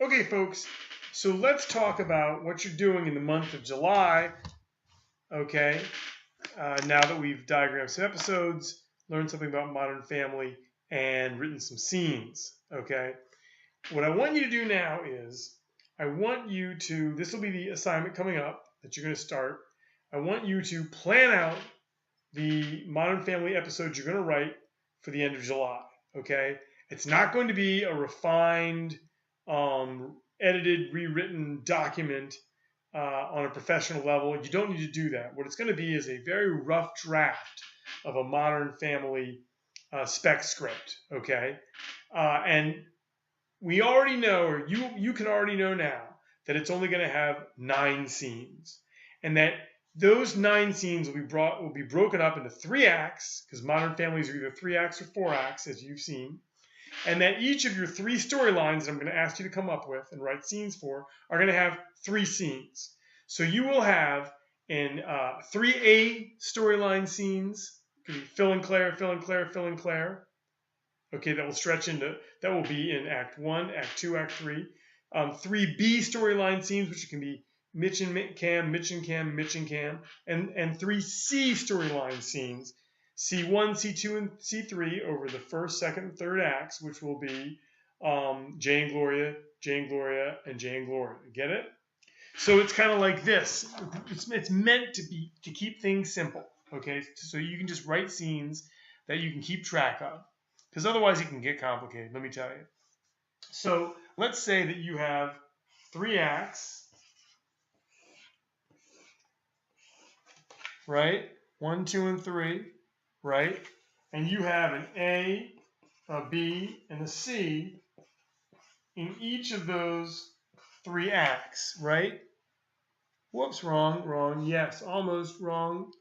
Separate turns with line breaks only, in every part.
Okay, folks, so let's talk about what you're doing in the month of July, okay? Now that we've diagrammed some episodes, learned something about Modern Family, and written some scenes, okay? What I want you to do now is, I want you to, this will be the assignment coming up that you're going to start. I want you to plan out the Modern Family episodes you're going to write for the end of July, okay? It's not going to be a refined, edited, rewritten document on a professional level. You don't need to do that. What it's going to be is a very rough draft of a Modern Family spec script, okay? And we already know, or you can already know now, that it's only going to have 9 scenes, and that those 9 scenes will be broken up into 3 acts, because Modern Families are either 3 acts or 4 acts, as you've seen, and that each of your 3 storylines that I'm going to ask you to come up with and write scenes for are going to have 3 scenes. So you will have in 3 A storyline scenes, Phil and Claire, Phil and Claire, Phil and Claire. Okay, that will stretch into, that will be in Act 1, Act 2, Act 3. 3 B storyline scenes, which can be Mitch and Cam, Mitch and Cam, Mitch and Cam, and 3 C storyline scenes, C1, C2, and C3 over the first, second, and third acts, which will be Jay and Gloria, and Jay and Gloria. Get it? So it's kind of like this. It's meant to keep things simple, okay? So you can just write scenes that you can keep track of, because otherwise it can get complicated, let me tell you. So let's say that you have 3 acts, right? 1, 2, and 3, right? And you have an A, a B, and a C in each of those 3 acts, right? Whoops, wrong. Yes, almost wrong.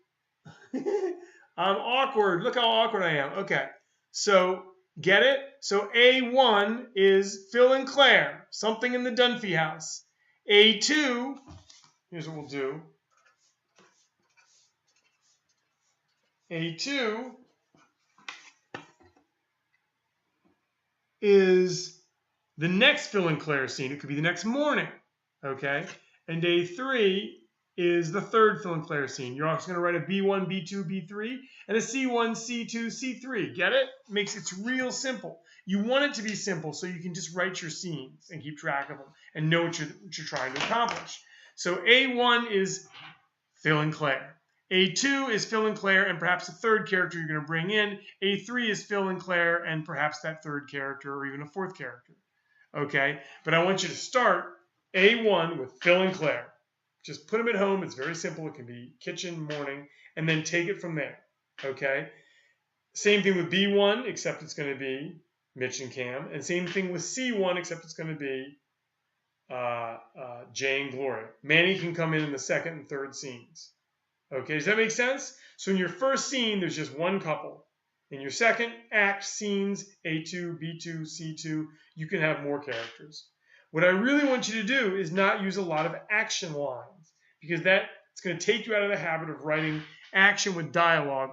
I'm awkward. Look how awkward I am. Okay, so get it? So A1 is Phil and Claire, something in the Dunphy house. A2, here's what we'll do. A2 is the next Phil and Claire scene. It could be the next morning, okay? And A3 is the third Phil and Claire scene. You're also going to write a B1, B2, B3, and a C1, C2, C3. Get it? It's real simple. You want it to be simple so you can just write your scenes and keep track of them and know what you're trying to accomplish. So A1 is Phil and Claire. A2 is Phil and Claire and perhaps a third character you're going to bring in. A3 is Phil and Claire and perhaps that third character or even a fourth character. Okay? But I want you to start A1 with Phil and Claire. Just put them at home. It's very simple. It can be kitchen, morning, and then take it from there. Okay? Same thing with B1, except it's going to be Mitch and Cam. And same thing with C1, except it's going to be Jay and Gloria. Manny can come in the second and third scenes. Okay, does that make sense? So in your first scene, there's just one couple. In your second act scenes, A2, B2, C2, you can have more characters. What I really want you to do is not use a lot of action lines, because it's going to take you out of the habit of writing action with dialogue,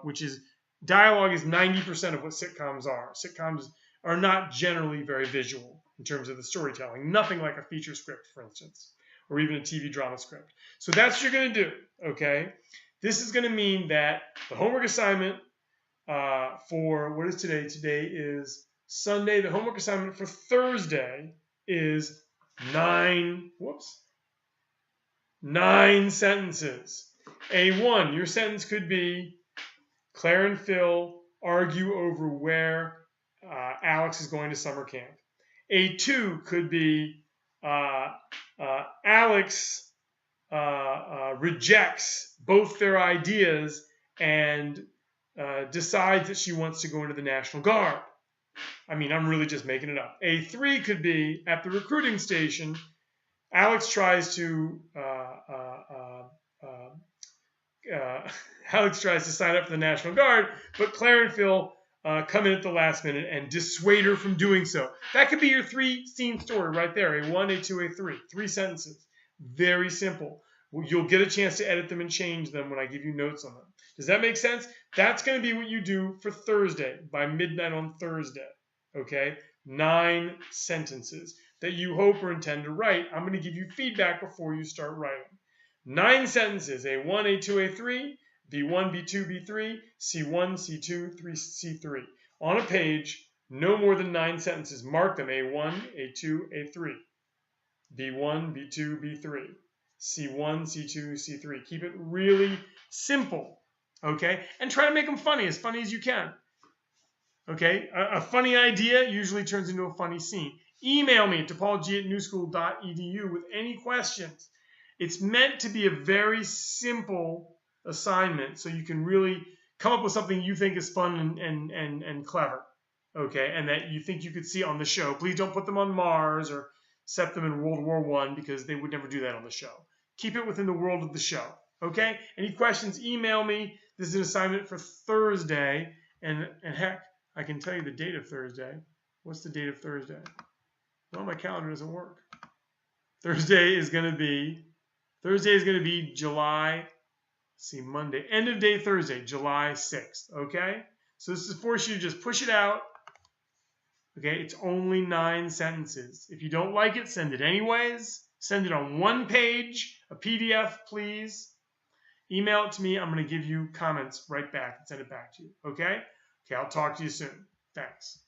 dialogue is 90% of what sitcoms are. Sitcoms are not generally very visual in terms of the storytelling. Nothing like a feature script, for instance, or even a TV drama script. So that's what you're going to do, okay? This is going to mean that the homework assignment for, what is today? Today is Sunday. The homework assignment for Thursday is 9 sentences. A1, your sentence could be Claire and Phil argue over where Alex is going to summer camp. A2 could be Alex rejects both their ideas and decides that she wants to go into the National Guard. I'm really just making it up. A3 could be at the recruiting station. Alex tries to sign up for the National Guard, but Claire and Phil come in at the last minute and dissuade her from doing so. That could be your 3-scene story right there. A1, A2, A3. 3 sentences. Very simple. You'll get a chance to edit them and change them when I give you notes on them. Does that make sense? That's going to be what you do for Thursday, by midnight on Thursday. Okay? 9 sentences. that you hope or intend to write. I'm going to give you feedback before you start writing. 9 sentences, A1, A2, A3, B1, B2, B3, C1, C2, C3. On a page, no more than 9 sentences. Mark them, A1, A2, A3, B1, B2, B3, C1, C2, C3. Keep it really simple, okay? And try to make them funny as you can. Okay, a funny idea usually turns into a funny scene. Email me at paulg@newschool.edu with any questions. It's meant to be a very simple assignment, so you can really come up with something you think is fun and clever, okay, and that you think you could see on the show. Please don't put them on Mars or set them in World War I, because they would never do that on the show. Keep it within the world of the show, okay? Any questions, email me. This is an assignment for Thursday, and heck, I can tell you the date of Thursday. What's the date of Thursday? Well, my calendar doesn't work. Thursday is going to be July, Monday. End of day Thursday, July 6th, okay? So this is to force you to just push it out. Okay, it's only 9 sentences. If you don't like it, send it anyways. Send it on 1 page, a PDF, please. Email it to me. I'm going to give you comments right back and send it back to you, okay? Okay, I'll talk to you soon. Thanks.